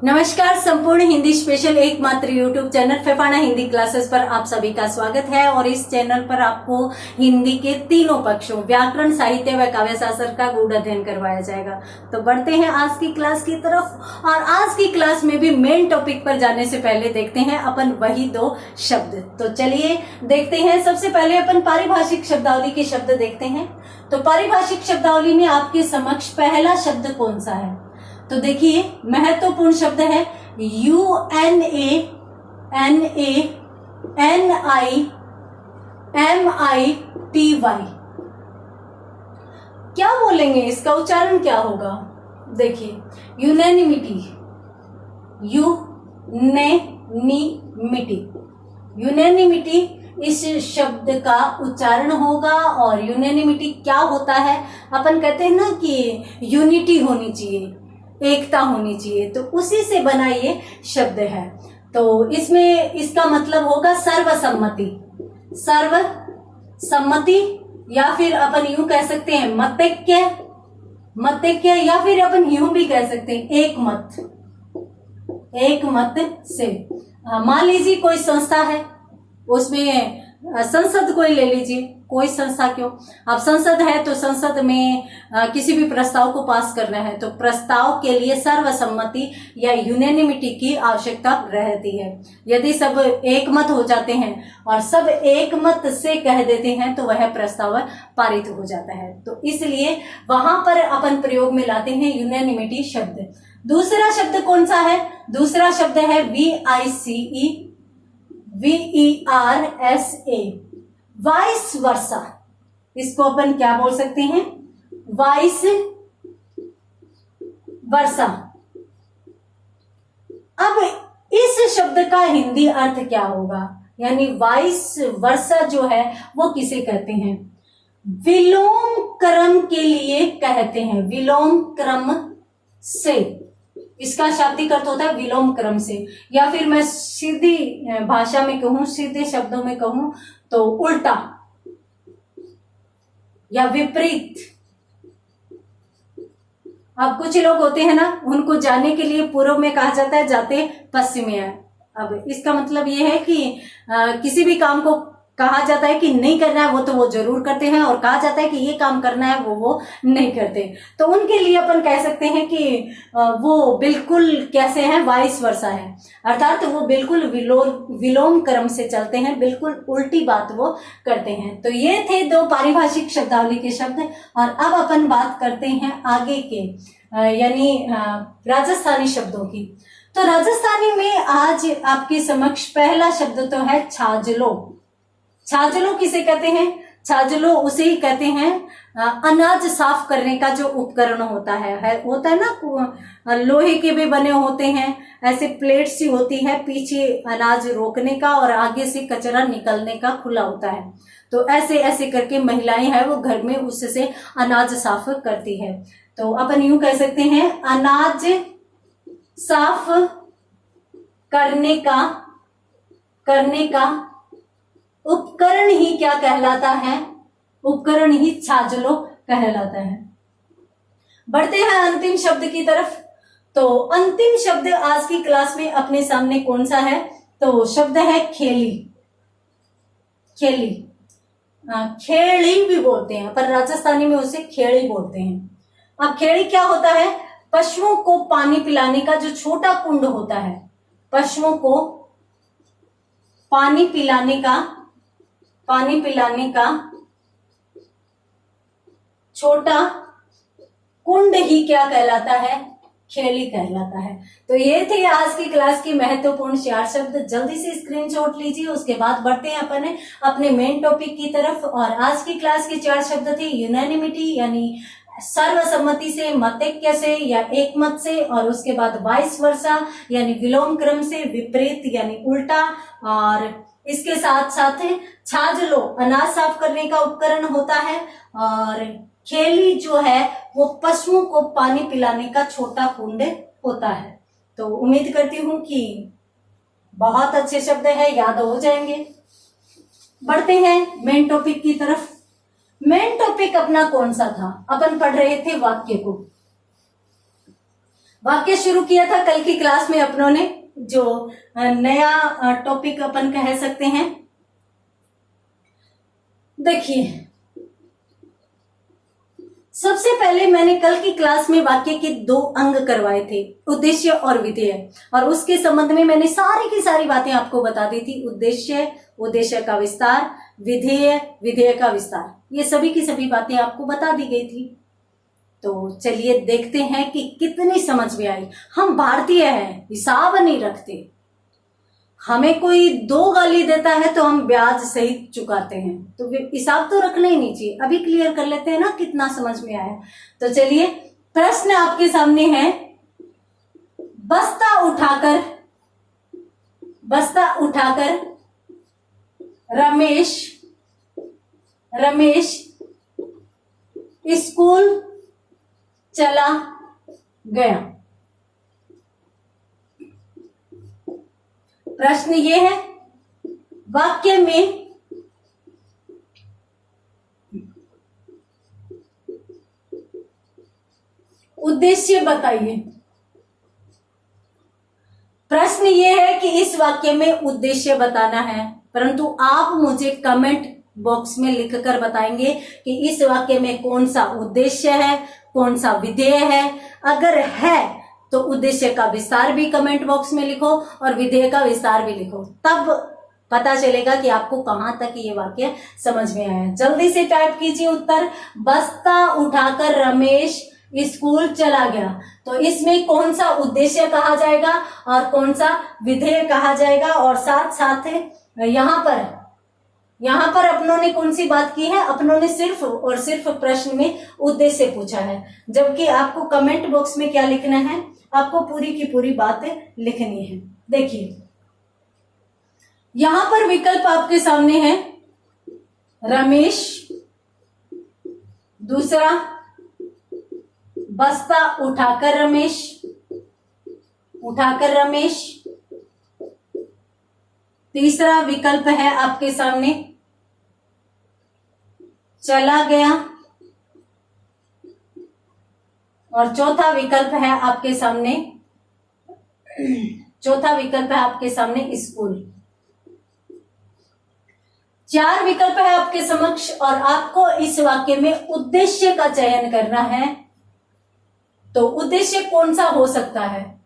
नमस्कार। संपूर्ण हिंदी स्पेशल एकमात्र YouTube channel Phephana Hindi classes पर आप सभी का स्वागत है। और इस चैनल पर आपको हिंदी के तीनों पक्षों व्याकरण, साहित्य व काव्य शास्त्र का गूढ़ अध्ययन करवाया जाएगा। तो बढ़ते हैं आज की क्लास की तरफ। और आज की क्लास में भी मेन टॉपिक पर जाने से पहले देखते हैं अपन वही दो शब्द। तो चलिए देखते हैं। सबसे पहले अपन पारिभाषिक शब्दावली के शब्द देखते हैं। तो पारिभाषिक शब्दावली में आपके समक्ष पहला शब्द कौन सा है? तो देखिए, महत्वपूर्ण शब्द है UNANIMITY। क्या बोलेंगे? इसका उच्चारण क्या होगा? देखिए, यूनैनिमिटी, यूनैनिमिटी इस शब्द का उच्चारण होगा। और यूनैनिमिटी क्या होता है? अपन कहते हैं ना कि यूनिटी होनी चाहिए, एकता होनी चाहिए, तो उसी से बना ये शब्द है। तो इसमें इसका मतलब होगा सर्वसम्मति, सर्वसम्मति, या फिर अपन यूं कह सकते हैं मतैक्य, मतैक्य, या फिर अपन यूं भी कह सकते हैं एक मत, एक मत से। मान लीजिए कोई संस्था है, उसमें संसद कोई ले लीजिए, कोई संस्था क्यों, अब संसद है तो संसद में किसी भी प्रस्ताव को पास करना है तो प्रस्ताव के लिए सर्वसम्मति या यूनैनिमिटी की आवश्यकता रहती है। यदि सब एक मत हो जाते हैं और सब एक मत से कह देते हैं तो वह प्रस्ताव पारित हो जाता है। तो इसलिए वहां पर अपन प्रयोग में लाते हैं यूनैनिमिटी शब्द। दूसरा शब्द कौन सा है? दूसरा शब्द है VICE, वाइस वर्सा। इसको अपन क्या बोल सकते हैं? Vice versa. अब इस शब्द का हिंदी अर्थ क्या होगा? यानी वाइस वर्सा जो है वो किसे कहते हैं? विलोम क्रम के लिए कहते हैं, विलोम क्रम से। इसका शाब्दिक अर्थ होता है विलोम क्रम से, या फिर मैं सीधी भाषा में कहूं, सीधे शब्दों में कहूं तो उल्टा या विपरीत। अब कुछ लोग होते हैं ना, उनको जाने के लिए पूर्व में कहा जाता है, जाते पश्चिम में है। अब इसका मतलब ये है कि किसी भी काम को कहा जाता है कि नहीं करना है, वो तो वो जरूर करते हैं, और कहा जाता है कि ये काम करना है, वो नहीं करते। तो उनके लिए अपन कह सकते हैं कि वो बिल्कुल कैसे हैं? वाइस वर्सा है, अर्थात वो बिल्कुल विलोम क्रम से चलते हैं, बिल्कुल उल्टी बात वो करते हैं। तो ये थे दो पारिभाषिक शब्दावली के शब्द। और अब अपन बात करते हैं आगे के, यानी राजस्थानी शब्दों की। तो राजस्थानी में आज आपके समक्ष पहला शब्द तो है छाजलो। छाजलो किसे कहते हैं? छाजलो उसे ही कहते हैं अनाज साफ करने का जो उपकरण होता है होता है ना, लोहे के भी बने होते हैं, ऐसे प्लेट सी होती है, पीछे अनाज रोकने का और आगे से कचरा निकलने का खुला होता है। तो ऐसे ऐसे करके महिलाएं हैं वो घर में उससे अनाज साफ करती है। तो अपन यूं कह सकते हैं अनाज साफ करने का उपकरण ही क्या कहलाता है? उपकरण ही छाजलो कहलाता है। बढ़ते हैं अंतिम शब्द की तरफ। तो अंतिम शब्द आज की क्लास में अपने सामने कौन सा है? तो शब्द है खेली। खेली, खेड़ी भी बोलते हैं, पर राजस्थानी में उसे खेड़ी बोलते हैं। अब खेड़ी क्या होता है? पशुओं को पानी पिलाने का जो छोटा कुंड होता है, पशुओं को पानी पिलाने का छोटा कुंड ही क्या कहलाता है? खेली कहलाता है। तो ये थे आज की क्लास की महत्वपूर्ण 4 शब्द। जल्दी से स्क्रीनशॉट लीजिए, उसके बाद बढ़ते हैं अपने मेन टॉपिक की तरफ। और आज की क्लास के 4 शब्द थे यूनैनिमिटी यानी सर्वसम्मति से, मतैक्य से या एक मत से, और उसके बाद वाइस वर्सा यानी विलोम क्रम से, विपरीत यानी उल्टा, और इसके साथ साथ छाजलो अनाज साफ करने का उपकरण होता है, और खेली जो है वो पशुओं को पानी पिलाने का छोटा कुंड होता है। तो उम्मीद करती हूं कि बहुत अच्छे शब्द है, याद हो जाएंगे। बढ़ते हैं मेन टॉपिक की तरफ। मेन टॉपिक अपना कौन सा था? अपन पढ़ रहे थे वाक्य को। वाक्य शुरू किया था कल की क्लास में अपनों ने, जो नया टॉपिक अपन कह सकते हैं। देखिए, सबसे पहले मैंने कल की क्लास में वाक्य के 2 अंग करवाए थे, उद्देश्य और विधेय, और उसके संबंध में मैंने सारी की सारी बातें आपको बता दी थी। उद्देश्य, उद्देश्य का विस्तार, विधेय, विधेय का विस्तार, ये सभी की सभी बातें आपको बता दी गई थी। तो चलिए देखते हैं कि कितनी समझ में आई। हम भारतीय हैं, हिसाब नहीं रखते। हमें कोई 2 गाली देता है तो हम ब्याज सहित चुकाते हैं, तो हिसाब तो रखना ही नहीं चाहिए। अभी क्लियर कर लेते हैं ना कितना समझ में आया। तो चलिए, प्रश्न आपके सामने है, बस्ता उठाकर रमेश स्कूल चला गया। प्रश्न ये है, वाक्य में उद्देश्य बताइए। प्रश्न ये है कि इस वाक्य में उद्देश्य बताना है, परंतु आप मुझे कमेंट बॉक्स में लिखकर बताएंगे कि इस वाक्य में कौन सा उद्देश्य है, कौन सा विधेय है। अगर है तो उद्देश्य का विस्तार भी कमेंट बॉक्स में लिखो और विधेय का विस्तार भी लिखो, तब पता चलेगा कि आपको कहां तक ये वाक्य समझ में आया। जल्दी से टाइप कीजिए उत्तर। बस्ता उठाकर रमेश स्कूल चला गया, तो इसमें कौन सा उद्देश्य कहा जाएगा और कौन सा विधेय कहा जाएगा। और साथ साथ यहाँ पर अपनों ने कौन सी बात की है, अपनों ने सिर्फ और सिर्फ प्रश्न में उद्देश्य पूछा है, जबकि आपको कमेंट बॉक्स में क्या लिखना है, आपको पूरी की पूरी बात लिखनी है। देखिए, यहां पर विकल्प आपके सामने है, रमेश, दूसरा बस्ता उठाकर रमेश, तीसरा विकल्प है आपके सामने चला गया, और चौथा विकल्प है आपके सामने स्कूल। 4 विकल्प है आपके समक्ष और आपको इस वाक्य में उद्देश्य का चयन करना है। तो उद्देश्य कौन सा हो सकता है?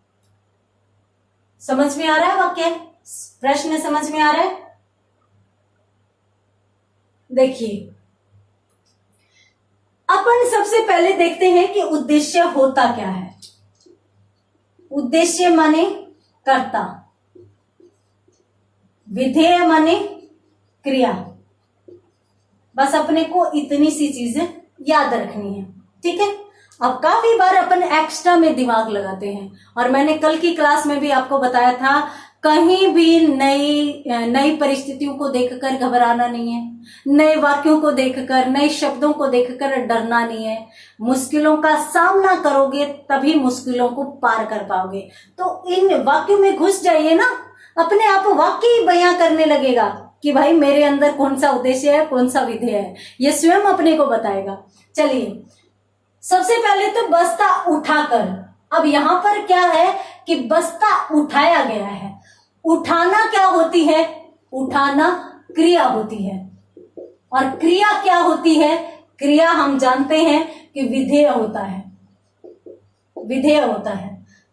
समझ में आ रहा है वाक्य? प्रश्न समझ में आ रहा है? देखिए, अपन सबसे पहले देखते हैं कि उद्देश्य होता क्या है। उद्देश्य माने कर्ता, विधेय माने क्रिया। बस अपने को इतनी सी चीजें याद रखनी है, ठीक है। अब काफी बार अपन एक्स्ट्रा में दिमाग लगाते हैं, और मैंने कल की क्लास में भी आपको बताया था, कहीं भी नई परिस्थितियों को देखकर घबराना नहीं है, नए वाक्यों को देखकर, नए शब्दों को देखकर डरना नहीं है। मुश्किलों का सामना करोगे तभी मुश्किलों को पार कर पाओगे। तो इन वाक्यों में घुस जाइए ना, अपने आप वाक्य ही बयां करने लगेगा कि भाई मेरे अंदर कौन सा उद्देश्य है, कौन सा विधेय है, ये स्वयं अपने को बताएगा। चलिए, सबसे पहले तो बस्ता उठाकर। अब यहां पर क्या है कि बस्ता उठाया गया है। उठाना क्या होती है? उठाना क्रिया होती है, और क्रिया क्या होती है? क्रिया हम जानते हैं कि विधेय होता है।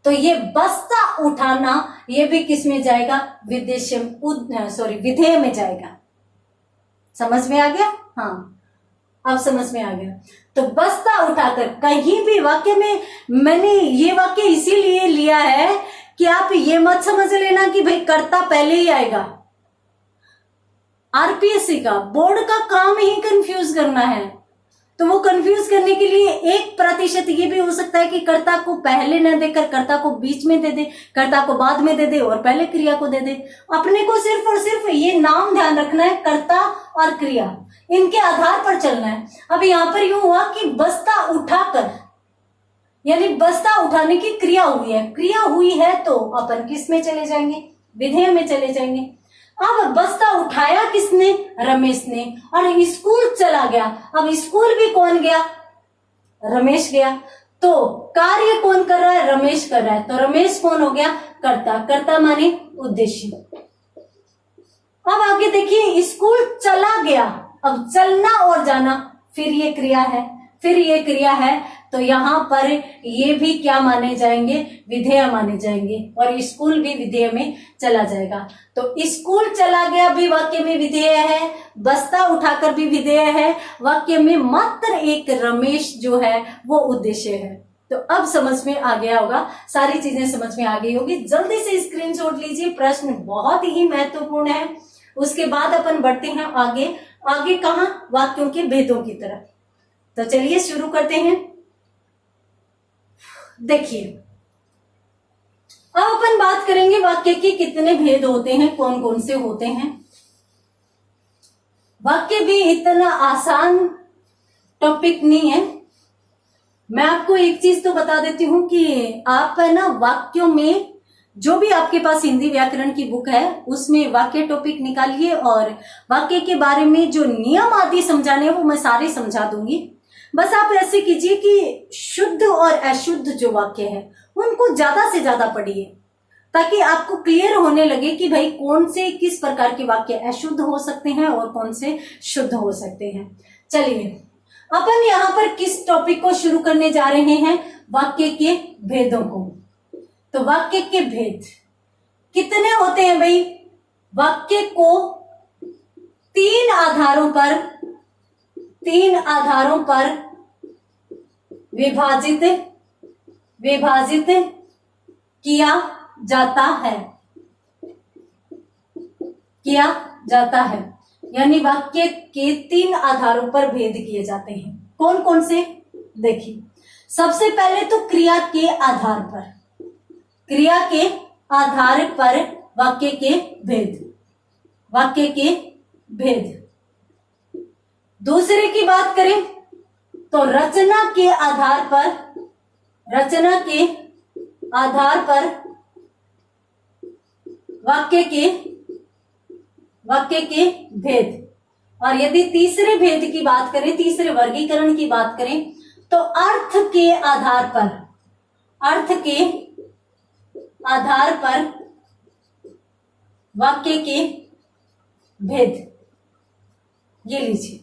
तो ये बस्ता उठाना, ये भी किस में जाएगा? विधेय में जाएगा। समझ में आ गया? हाँ, अब समझ में आ गया। तो बस्ता उठाकर, कहीं भी वाक्य में मैंने ये वाक्य इसीलिए लिया है कि आप ये मत समझ लेना कि भाई कर्ता पहले ही आएगा। आरपीएससी का, बोर्ड का काम ही कंफ्यूज करना है, तो वो कंफ्यूज करने के लिए 1% ये भी हो सकता है कि कर्ता को पहले न देकर कर्ता को बीच में दे दे, कर्ता को बाद में दे दे और पहले क्रिया को दे दे। अपने को सिर्फ और सिर्फ ये नाम ध्यान रखना है, कर्ता और क्रिया, इनके आधार पर चलना है। अब यहां पर यूं हुआ कि बस्ता उठाकर, यानी बस्ता उठाने की क्रिया हुई है। क्रिया हुई है तो अपन किस में चले जाएंगे? विधेय में चले जाएंगे। अब बस्ता उठाया किसने? रमेश ने, और स्कूल चला गया। अब स्कूल भी कौन गया? रमेश गया। तो कार्य कौन कर रहा है? रमेश कर रहा है। तो रमेश कौन हो गया? कर्ता। कर्ता माने उद्देश्य। अब आगे देखिए, स्कूल चला गया। अब चलना और जाना फिर ये क्रिया है, फिर ये क्रिया है, तो यहाँ पर ये भी क्या माने जाएंगे? विधेय माने जाएंगे, और स्कूल भी विधेय में चला जाएगा। तो स्कूल चला गया भी वाक्य में विधेय है, बस्ता उठाकर भी विधेय है, वाक्य में मात्र एक रमेश जो है वो उद्देश्य है। तो अब समझ में आ गया होगा, सारी चीजें समझ में आ गई होगी। जल्दी से स्क्रीनशॉट लीजिए, प्रश्न बहुत ही महत्वपूर्ण है। उसके बाद अपन बढ़ते हैं आगे। आगे कहां? वाक्यों के भेदों की तरफ। तो चलिए शुरू करते हैं। देखिए, अब अपन बात करेंगे वाक्य के कितने भेद होते हैं, कौन कौन से होते हैं। वाक्य भी इतना आसान टॉपिक नहीं है। मैं आपको एक चीज तो बता देती हूं कि आप है ना, वाक्यों में जो भी आपके पास हिंदी व्याकरण की बुक है उसमें वाक्य टॉपिक निकालिए, और वाक्य के बारे में जो नियम आदि समझाने हैं वो मैं सारे समझा दूंगी। बस आप ऐसे कीजिए कि शुद्ध और अशुद्ध जो वाक्य है उनको ज्यादा से ज्यादा पढ़िए, ताकि आपको क्लियर होने लगे कि भाई कौन से किस प्रकार के वाक्य अशुद्ध हो सकते हैं और कौन से शुद्ध हो सकते हैं। चलिए, अपन यहाँ पर किस टॉपिक को शुरू करने जा रहे हैं? वाक्य के भेदों को। तो वाक्य के भेद कितने होते हैं भाई? वाक्य को तीन आधारों पर विभाजित किया जाता है, यानी वाक्य के तीन आधारों पर भेद किए जाते हैं। कौन कौन से? देखिए, सबसे पहले तो क्रिया के आधार पर वाक्य के भेद। दूसरे की बात करें तो रचना के आधार पर वाक्य के भेद। और यदि तीसरे भेद की बात करें, तीसरे वर्गीकरण की बात करें, तो अर्थ के आधार पर वाक्य के भेद। ये लीजिए,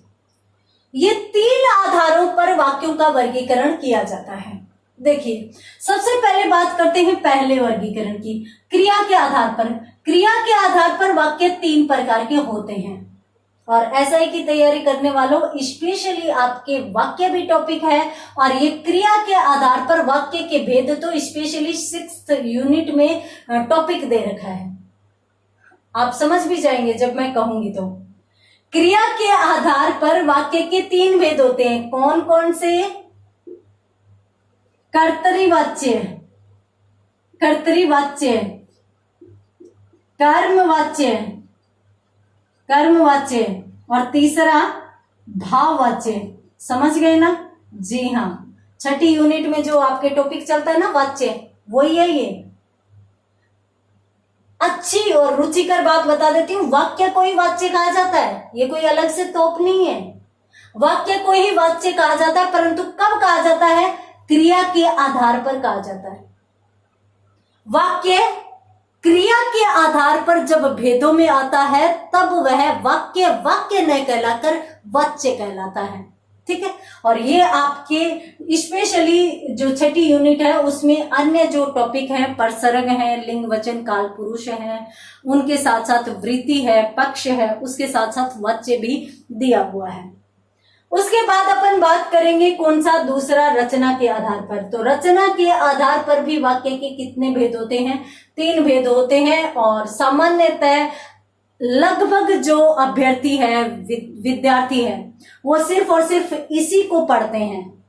ये तीन आधारों पर वाक्यों का वर्गीकरण किया जाता है। देखिए, सबसे पहले बात करते हैं पहले वर्गीकरण की, क्रिया के आधार पर। क्रिया के आधार पर वाक्य तीन प्रकार के होते हैं, और एसआई की तैयारी करने वालों, स्पेशली आपके वाक्य भी टॉपिक है, और ये क्रिया के आधार पर वाक्य के भेद तो स्पेशली 6th यूनिट में टॉपिक दे रखा है। आप समझ भी जाएंगे जब मैं कहूंगी। तो क्रिया के आधार पर वाक्य के तीन भेद होते हैं। कौन कौन से? कर्तरीवाच्य, कर्मवाच्य, और तीसरा भाववाच्य। समझ गए ना? जी हाँ, 6ठी यूनिट में जो आपके टॉपिक चलता है ना वाच्य, वही है ये। अच्छी और रुचिकर बात बता देती हूँ, वाक्य को ही वाच्य कहा जाता है, ये कोई अलग से तोप नहीं है। वाक्य को ही वाच्य कहा जाता है, परंतु कब कहा जाता है? क्रिया के आधार पर कहा जाता है। वाक्य क्रिया के आधार पर जब भेदों में आता है तब वह वाक्य न कहलाकर वाच्य कहलाता है। ठीक है, और ये आपके स्पेशली जो 6ठी यूनिट है उसमें अन्य जो टॉपिक है, परसर्ग है, लिंग वचन काल पुरुष है, उनके साथ साथ वृत्ति है, पक्ष है, उसके साथ साथ वाच्य भी दिया हुआ है। उसके बाद अपन बात करेंगे कौन सा? दूसरा, रचना के आधार पर। तो रचना के आधार पर भी वाक्य के कितने भेद होते हैं? 3 भेद होते हैं, और सामान्यतः लगभग जो अभ्यर्थी है, विद्यार्थी है, वो सिर्फ और सिर्फ इसी को पढ़ते हैं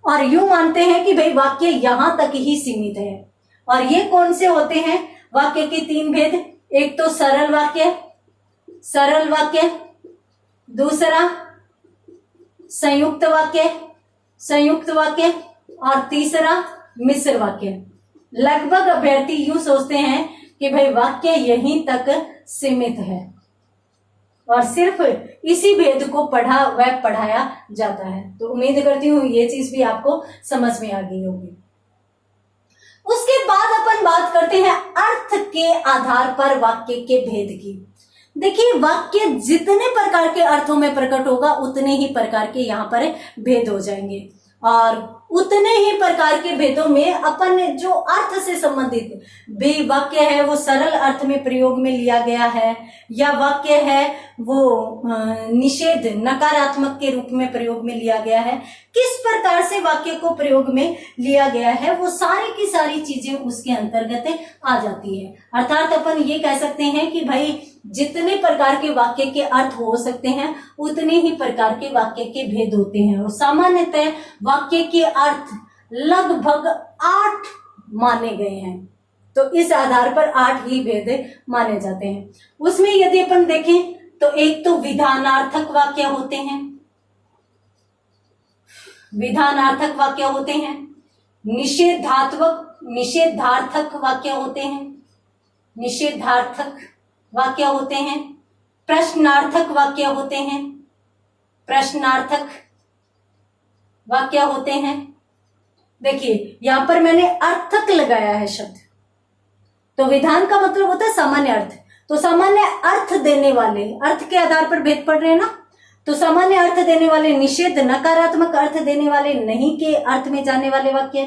और यूं मानते हैं कि भाई वाक्य यहां तक ही सीमित है। और ये कौन से होते हैं वाक्य के 3 भेद? एक तो सरल वाक्य, दूसरा संयुक्त वाक्य, और तीसरा मिश्र वाक्य। लगभग अभ्यर्थी यूं सोचते हैं कि भाई वाक्य यहीं तक सीमित है। और सिर्फ इसी भेद को पढ़ा व पढ़ाया जाता है। तो उम्मीद करती हूँ ये चीज भी आपको समझ में आ गई होगी। उसके बाद अपन बात करते हैं अर्थ के आधार पर वाक्य के भेद की। देखिए, वाक्य जितने प्रकार के अर्थों में प्रकट होगा उतने ही प्रकार के यहाँ पर भेद हो जाएंगे, और उतने ही प्रकार के भेदों में अपन जो अर्थ से संबंधित भी वाक्य है वो सरल अर्थ में प्रयोग में लिया गया है, या वाक्य है वो निषेध नकारात्मक के रूप में प्रयोग में लिया गया है, किस प्रकार से वाक्य को प्रयोग में लिया गया है, वो सारी की सारी चीजें उसके अंतर्गत आ जाती है। अर्थात अपन ये कह सकते हैं कि भाई जितने प्रकार के वाक्य के अर्थ हो सकते हैं उतने ही प्रकार के वाक्य के भेद होते हैं, और सामान्यतः वाक्य के अर्थ लगभग 8 माने गए हैं। तो इस आधार पर 8 ही भेद माने जाते हैं। उसमें यदि अपन देखें तो एक तो विधानार्थक वाक्य होते हैं, विधानार्थक वाक्य होते हैं, निषेधार्थक वाक्य होते हैं, निषेधार्थक वाक्य होते हैं, प्रश्नार्थक वाक्य होते हैं, प्रश्नार्थक वाक्य होते हैं। देखिए यहां पर मैंने अर्थक लगाया है शब्द, तो विधान का मतलब होता है सामान्य अर्थ, तो सामान्य अर्थ देने वाले, अर्थ के आधार पर भेद पड़ रहे हैं ना, तो सामान्य अर्थ देने वाले, निषेध नकारात्मक अर्थ देने वाले, नहीं के अर्थ में जाने वाले वाक्य,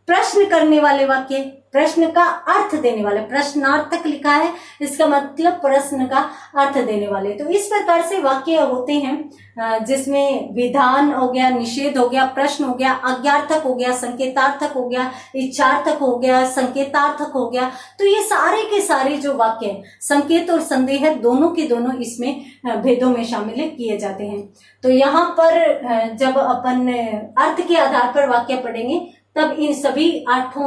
प्रश्न करने वाले वाक्य, प्रश्न का अर्थ देने वाले, प्रश्नार्थक लिखा है, इसका मतलब प्रश्न का अर्थ देने वाले। तो इस प्रकार से वाक्य होते हैं जिसमें विधान हो गया, निषेध हो गया, प्रश्न हो गया, आज्ञार्थक हो गया, संकेतार्थक हो गया, इच्छार्थक हो गया, संकेतार्थक हो गया। तो ये सारे के सारे जो वाक्य हैं, संकेत और संदेह दोनों के दोनों इसमें भेदों में शामिल किए जाते हैं। तो यहाँ पर जब अपन अर्थ के आधार पर वाक्य पढ़ेंगे तब इन सभी 8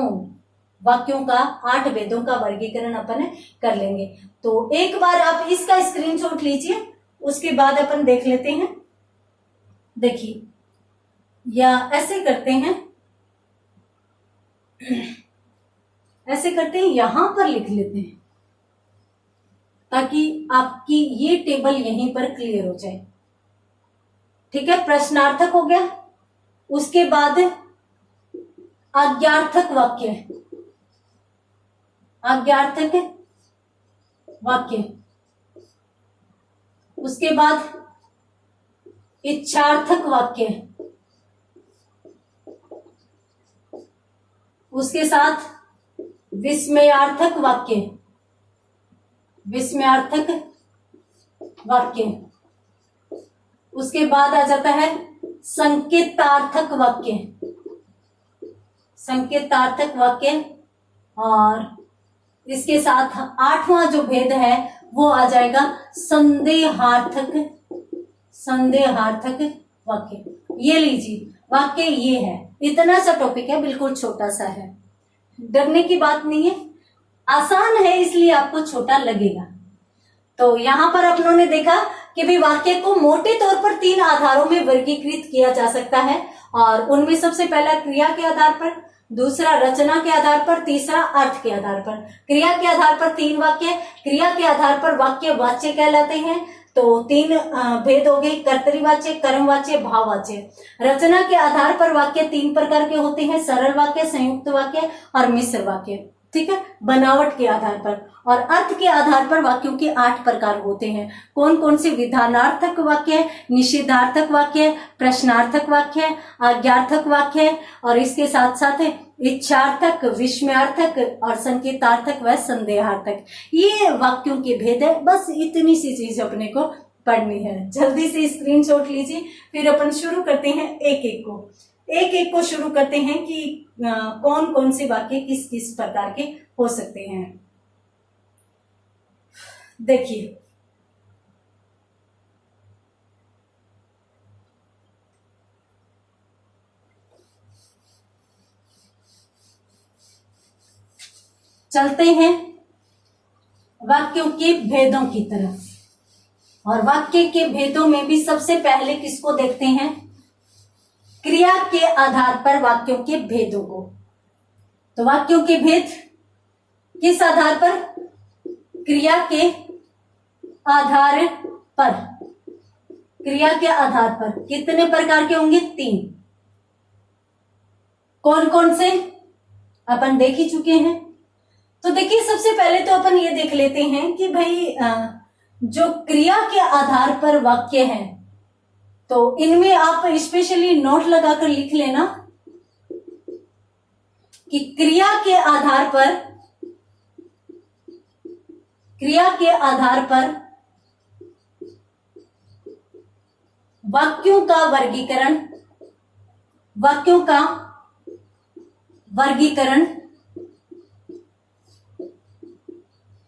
वाक्यों का 8 भेदों का वर्गीकरण अपन कर लेंगे। तो एक बार आप इसका स्क्रीनशॉट लीजिए, उसके बाद अपन देख लेते हैं। देखिए, या ऐसे करते हैं, ऐसे करते हैं, यहां पर लिख लेते हैं ताकि आपकी ये टेबल यहीं पर क्लियर हो जाए। ठीक है, प्रश्नार्थक हो गया, उसके बाद आज्ञार्थक वाक्य, आज्ञार्थक वाक्य, उसके बाद इच्छार्थक वाक्य, उसके साथ विस्मयार्थक वाक्य, विस्मयार्थक वाक्य, उसके बाद आ जाता है संकेतार्थक वाक्य, संकेतार्थक वाक्य, और इसके साथ 8वां जो भेद है वो आ जाएगा संदेहार्थक, संदेहार्थक वाक्य। ये लीजिए, वाक्य ये है, इतना सा टॉपिक है, बिल्कुल छोटा सा है, डरने की बात नहीं है, आसान है इसलिए आपको छोटा लगेगा। तो यहां पर अपनों ने देखा कि भी वाक्य को मोटे तौर पर 3 आधारों में वर्गीकृत किया जा सकता है, और उनमें सबसे पहला क्रिया के आधार पर, दूसरा रचना के आधार पर, तीसरा अर्थ के आधार पर। क्रिया के आधार पर 3 वाक्य, क्रिया के आधार पर वाक्य वाच्य कहलाते हैं। तो 3 भेद हो गए, कर्तरीवाच्य, कर्मवाच्य, भाववाच्य। रचना के आधार पर वाक्य 3 प्रकार के होते हैं, सरल वाक्य, संयुक्त वाक्य और मिश्र वाक्य। ठीक है, बनावट के आधार पर। और अर्थ के आधार पर वाक्यों के 8 प्रकार होते हैं। कौन कौन से? विधानार्थक वाक्य, निषेधार्थक वाक्य, प्रश्नार्थक वाक्य, आज्ञार्थक वाक्य, और इसके साथ साथ इच्छार्थक, विस्मयार्थक और संकेतार्थक व संदेहार्थक। ये वाक्यों के भेद है। बस इतनी सी चीज अपने को पढ़नी है। जल्दी से स्क्रीनशॉट लीजिए, फिर अपन शुरू करते हैं एक एक को शुरू करते हैं कि कौन कौन से वाक्य किस किस प्रकार के हो सकते हैं। देखिए, चलते हैं वाक्यों के भेदों की तरफ। और वाक्य के भेदों में भी सबसे पहले किसको देखते हैं? क्रिया के आधार पर वाक्यों के भेदों को। तो वाक्यों के भेद किस आधार पर? क्रिया के आधार पर, क्रिया के आधार पर कितने प्रकार के होंगे? 3। कौन कौन से अपन देख ही चुके हैं। तो देखिए, सबसे पहले तो अपन ये देख लेते हैं कि भाई जो क्रिया के आधार पर वाक्य हैं, तो इनमें आप स्पेशली नोट लगाकर लिख लेना कि क्रिया के आधार पर वाक्यों का वर्गीकरण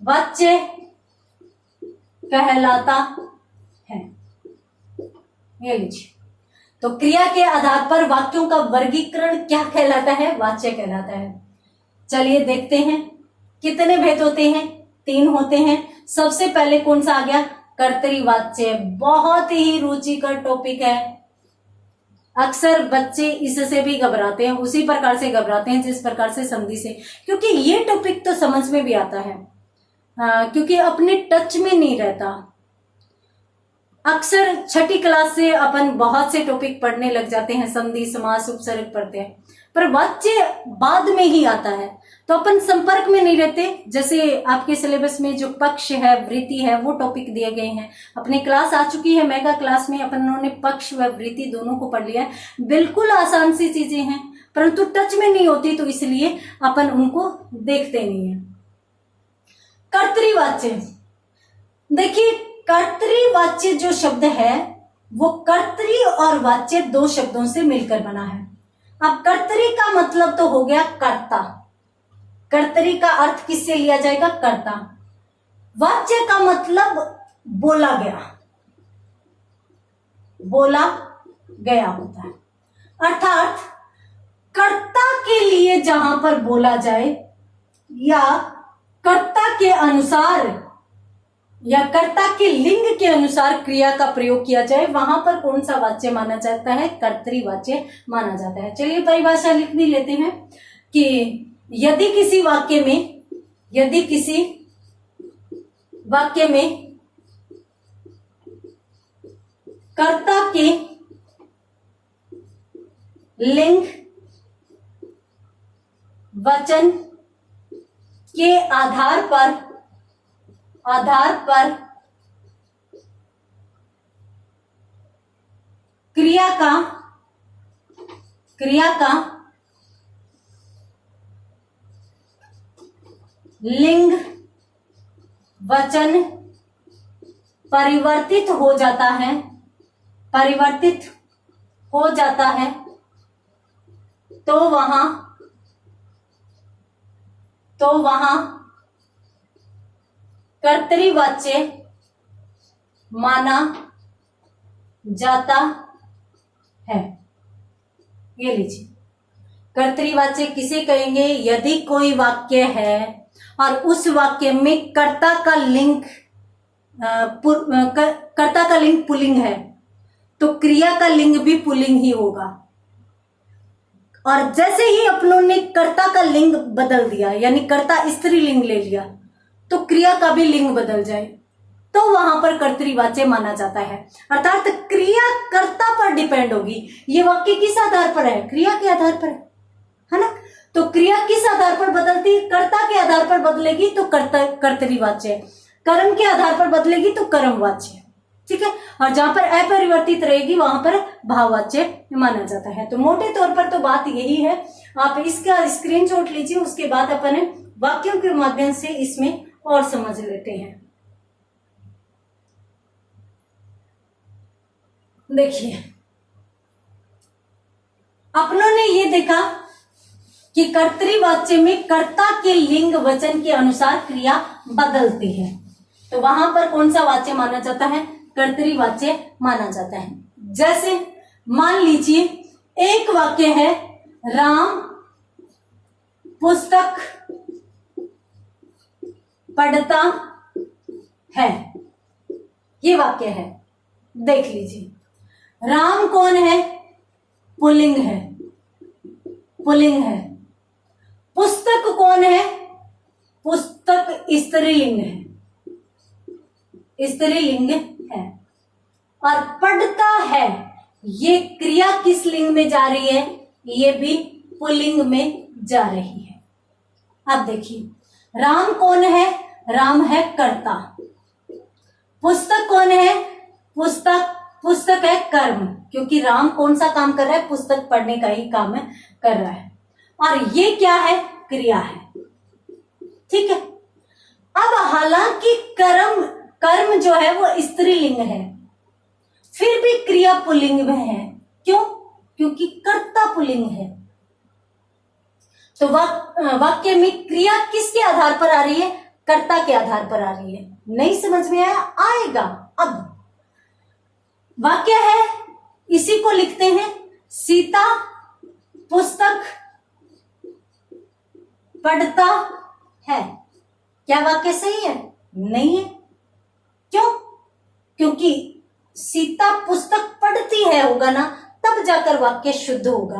वाच्य कहलाता है। ये लीजिए, तो क्रिया के आधार पर वाक्यों का वर्गीकरण क्या कहलाता है? वाच्य कहलाता है। चलिए देखते हैं कितने भेद होते हैं। 3 होते हैं। सबसे पहले कौन सा आ गया? कर्तरी-वाच्य। बहुत ही रुचिकर टॉपिक है। अक्सर बच्चे इससे भी घबराते हैं, उसी प्रकार से घबराते हैं जिस प्रकार से संधि से, क्योंकि ये टॉपिक तो समझ में भी आता है, क्योंकि अपने टच में नहीं रहता। अक्सर 6ठी क्लास से अपन बहुत से टॉपिक पढ़ने लग जाते हैं, संधि, समास, उपसर्ग पढ़ते हैं, पर वाच्य बाद में ही आता है, तो अपन संपर्क में नहीं रहते। जैसे आपके सिलेबस में जो पक्ष है, वृत्ति है, वो टॉपिक दिए गए हैं। अपनी क्लास आ चुकी है मेगा क्लास में, अपन ने पक्ष व वृत्ति दोनों को पढ़ लिया है। बिल्कुल आसान सी चीजें हैं, परंतु टच में नहीं होती, तो इसलिए अपन उनको देखते नहीं है। कर्तरी-वाच्य, देखिए कर्तरी-वाच्य जो शब्द है वो कर्तरी और वाच्य 2 शब्दों से मिलकर बना है। अब कर्तरी का मतलब तो हो गया कर्ता, कर्तरी का अर्थ किससे लिया जाएगा? कर्ता। वाच्य का मतलब बोला गया होता है, अर्थात कर्ता के लिए जहां पर बोला जाए या कर्ता के अनुसार या कर्ता के लिंग के अनुसार क्रिया का प्रयोग किया जाए, वहां पर कौन सा वाच्य माना जाता है? कर्तरी-वाच्य माना जाता है। चलिए परिभाषा लिख भी लेते हैं कि यदि किसी वाक्य में कर्ता के लिंग वचन के आधार पर क्रिया का लिंग वचन परिवर्तित हो जाता है, तो वहां कर्तरी-वाच्य माना जाता है। ये लीजिए, कर्तरी-वाच्य किसे कहेंगे? यदि कोई वाक्य है और उस वाक्य में कर्ता का लिंग पुल्लिंग है, तो क्रिया का लिंग भी पुल्लिंग ही होगा। और जैसे ही अपनों ने कर्ता का लिंग बदल दिया, यानी कर्ता स्त्रीलिंग ले लिया, तो क्रिया का भी लिंग बदल जाए, तो वहां पर कर्तरी-वाच्य माना जाता है। अर्थात क्रिया कर्ता पर डिपेंड होगी। ये वाक्य किस आधार पर है? क्रिया के आधार पर है ना। तो क्रिया किस आधार पर बदलती है? कर्ता के आधार पर बदलेगी तो कर्तरी-वाच्य, कर्म के आधार पर बदलेगी तो कर्म-वाच्य, ठीक है। और जहां पर अपरिवर्तित रहेगी वहां पर भाववाच्य माना जाता है। तो मोटे तौर पर तो बात यही है। आप इसका स्क्रीनशॉट लीजिए, उसके बाद अपन वाक्यों के माध्यम से इसमें और समझ लेते हैं। देखिए, अपनों ने ये देखा कि कर्तरी-वाच्य में कर्ता के लिंग वचन के अनुसार क्रिया बदलती है, तो वहां पर कौन सा वाच्य माना जाता है? कर्तरी-वाच्य माना जाता है। जैसे मान लीजिए एक वाक्य है, राम पुस्तक पढ़ता है, ये वाक्य है। देख लीजिए, राम कौन है? पुल्लिंग है। पुस्तक कौन है? पुस्तक स्त्रीलिंग है। और पढ़ता है, ये क्रिया किस लिंग में जा रही है? ये भी पुल्लिंग में जा रही है। अब देखिए, राम कौन है? राम है कर्ता। पुस्तक कौन है? पुस्तक है कर्म, क्योंकि राम कौन सा काम कर रहा है? पुस्तक पढ़ने का ही काम कर रहा है। और ये क्या है? क्रिया है। ठीक है। अब हालांकि कर्म जो है वो स्त्रीलिंग है, फिर भी क्रिया पुल्लिंग में है। क्यों? क्योंकि कर्ता पुल्लिंग है। तो वाक्य में क्रिया किसके आधार पर आ रही है? कर्ता के आधार पर आ रही है। नहीं समझ में आया? आएगा। अब वाक्य है, इसी को लिखते हैं, सीता पुस्तक पढ़ता है। क्या वाक्य सही है? नहीं है। क्यों? क्योंकि सीता पुस्तक पढ़ती है होगा ना, तब जाकर वाक्य शुद्ध होगा।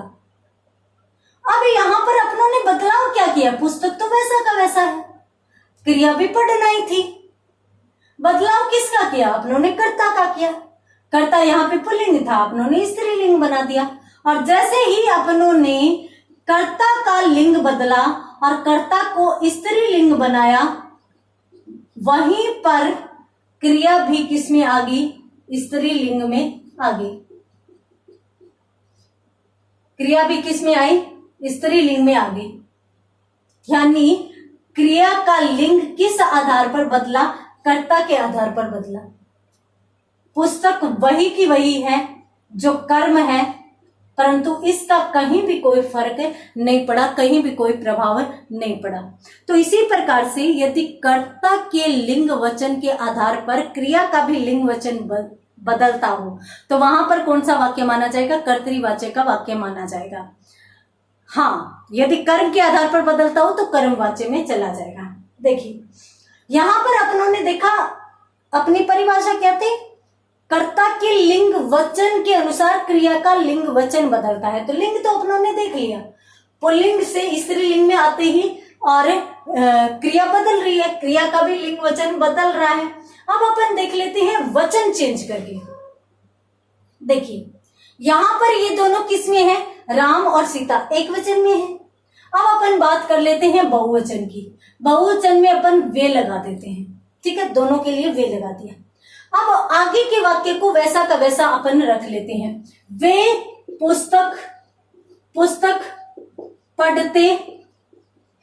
अब यहां पर अपनों ने बदलाव क्या किया? पुस्तक तो वैसा का वैसा है, क्रिया भी पढ़ना ही थी। बदलाव किसका किया? अपनों ने कर्ता का किया। कर्ता यहाँ पे पुल्लिंग था, अपनों ने स्त्रीलिंग बना दिया। और जैसे ही अपनों ने कर्ता का लिंग बदला और कर्ता को स्त्रीलिंग बनाया, वहीं पर क्रिया भी किसमें आ गई? स्त्रीलिंग में आ गई। क्रिया भी किसमें आई? स्त्रीलिंग में आ गई। यानी क्रिया का लिंग किस आधार पर बदला? कर्ता के आधार पर बदला। पुस्तक वही की वही है जो कर्म है, परंतु इसका कहीं भी कोई फर्क नहीं पड़ा, कहीं भी कोई प्रभाव नहीं पड़ा। तो इसी प्रकार से यदि कर्ता के लिंग वचन के आधार पर क्रिया का भी लिंग वचन बदलता हो, तो वहां पर कौन सा वाक्य माना जाएगा? कर्तृवाचक का वाक्य माना जाएगा। हाँ, यदि कर्म के आधार पर बदलता हो तो कर्मवाच्य में चला जाएगा। देखिए, यहां पर अपनों ने देखा, अपनी परिभाषा क्या थी? कर्ता के लिंग वचन के अनुसार क्रिया का लिंग वचन बदलता है। तो लिंग तो अपनों ने देख लिया, पुल्लिंग से स्त्रीलिंग में आते ही और क्रिया बदल रही है, क्रिया का भी लिंग वचन बदल रहा है। अब अपन देख लेते हैं वचन चेंज करके। देखिए, यहां पर ये दोनों किस में है? राम और सीता एक वचन में है। अब अपन बात कर लेते हैं बहुवचन की। बहुवचन में अपन वे लगा देते हैं। ठीक है, दोनों के लिए वे लगा दिया। अब आगे के वाक्य को वैसा का वैसा अपन रख लेते हैं। वे पुस्तक पढ़ते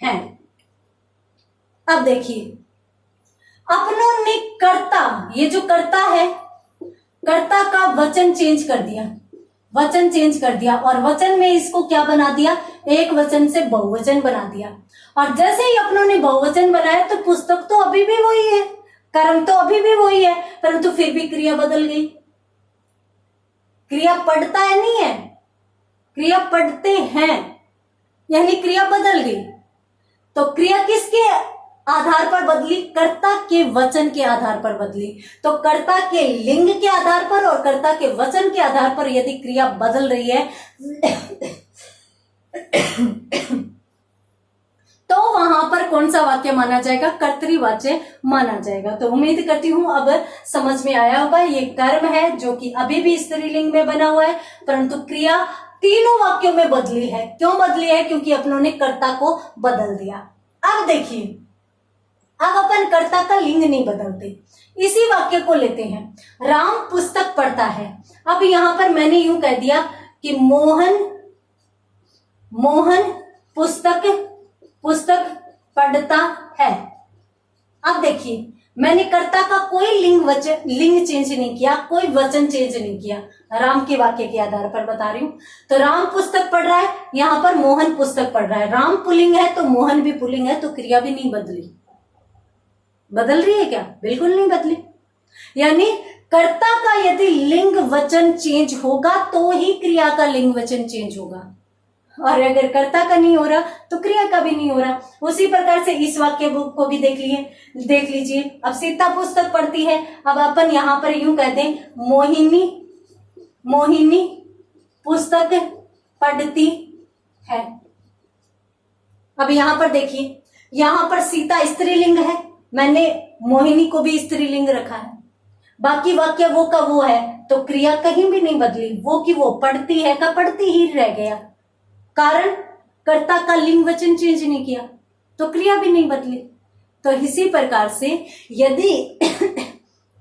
हैं। अब देखिए, अपनों ने कर्ता, ये जो कर्ता है, कर्ता का वचन चेंज कर दिया, वचन चेंज कर दिया और वचन में इसको क्या बना दिया? एक वचन से बहुवचन बना दिया। और जैसे ही अपनों ने बहुवचन बनाया तो पुस्तक तो अभी भी वही है, कर्म तो अभी भी वही है, परंतु फिर भी क्रिया बदल गई। क्रिया पढ़ता है नहीं है, क्रिया पढ़ते हैं, यानी क्रिया बदल गई। तो क्रिया किसके आधार पर बदली? कर्ता के वचन के आधार पर बदली। तो कर्ता के लिंग के आधार पर और कर्ता के वचन के आधार पर यदि क्रिया बदल रही है तो वहां पर कौन सा वाक्य माना जाएगा? कर्तृवाच्य माना जाएगा। तो उम्मीद करती हूं अब समझ में आया होगा। ये कर्म है जो कि अभी भी स्त्रीलिंग में बना हुआ है, परंतु क्रिया तीनों वाक्यों में बदली है। क्यों बदली है? क्योंकि अपनों ने कर्ता को बदल दिया। अब देखिए, अब अपन कर्ता का लिंग नहीं बदलते, इसी वाक्य को लेते हैं। राम पुस्तक पढ़ता है। अब यहां पर मैंने यूं कह दिया कि मोहन पुस्तक पढ़ता है। अब देखिए, मैंने कर्ता का कोई लिंग चेंज नहीं किया, कोई वचन चेंज नहीं किया, राम के वाक्य के आधार पर बता रही हूं। तो राम पुस्तक पढ़ रहा है, यहां पर मोहन पुस्तक पढ़ रहा है। राम पुल्लिंग है तो मोहन भी पुल्लिंग है, तो क्रिया भी नहीं बदली। बदल रही है क्या? बिल्कुल नहीं बदली। यानी कर्ता का यदि लिंग वचन चेंज होगा तो ही क्रिया का लिंग वचन चेंज होगा, और अगर कर्ता का नहीं हो रहा तो क्रिया का भी नहीं हो रहा। उसी प्रकार से इस वाक्य को भी देख लीजिए। अब सीता पुस्तक पढ़ती है। अब अपन यहां पर यूं कहते हैं, मोहिनी पुस्तक पढ़ती है। अब यहां पर देखिए, यहां पर सीता स्त्रीलिंग है, मैंने मोहिनी को भी स्त्रीलिंग रखा है। बाकी वाक्य वो का वो है, तो क्रिया कहीं भी नहीं बदली, वो की वो, पढ़ती है का पढ़ती ही रह गया। कारण कर्ता का लिंग वचन चेंज नहीं किया तो क्रिया भी नहीं बदली। तो इसी प्रकार से यदि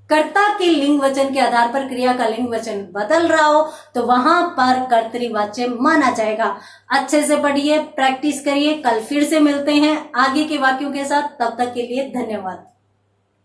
कर्ता के लिंग वचन के आधार पर क्रिया का लिंग वचन बदल रहा हो तो वहां पर कर्तृवाच्य माना जाएगा। अच्छे से पढ़िए, प्रैक्टिस करिए। कल फिर से मिलते हैं आगे के वाक्यों के साथ। तब तक के लिए धन्यवाद।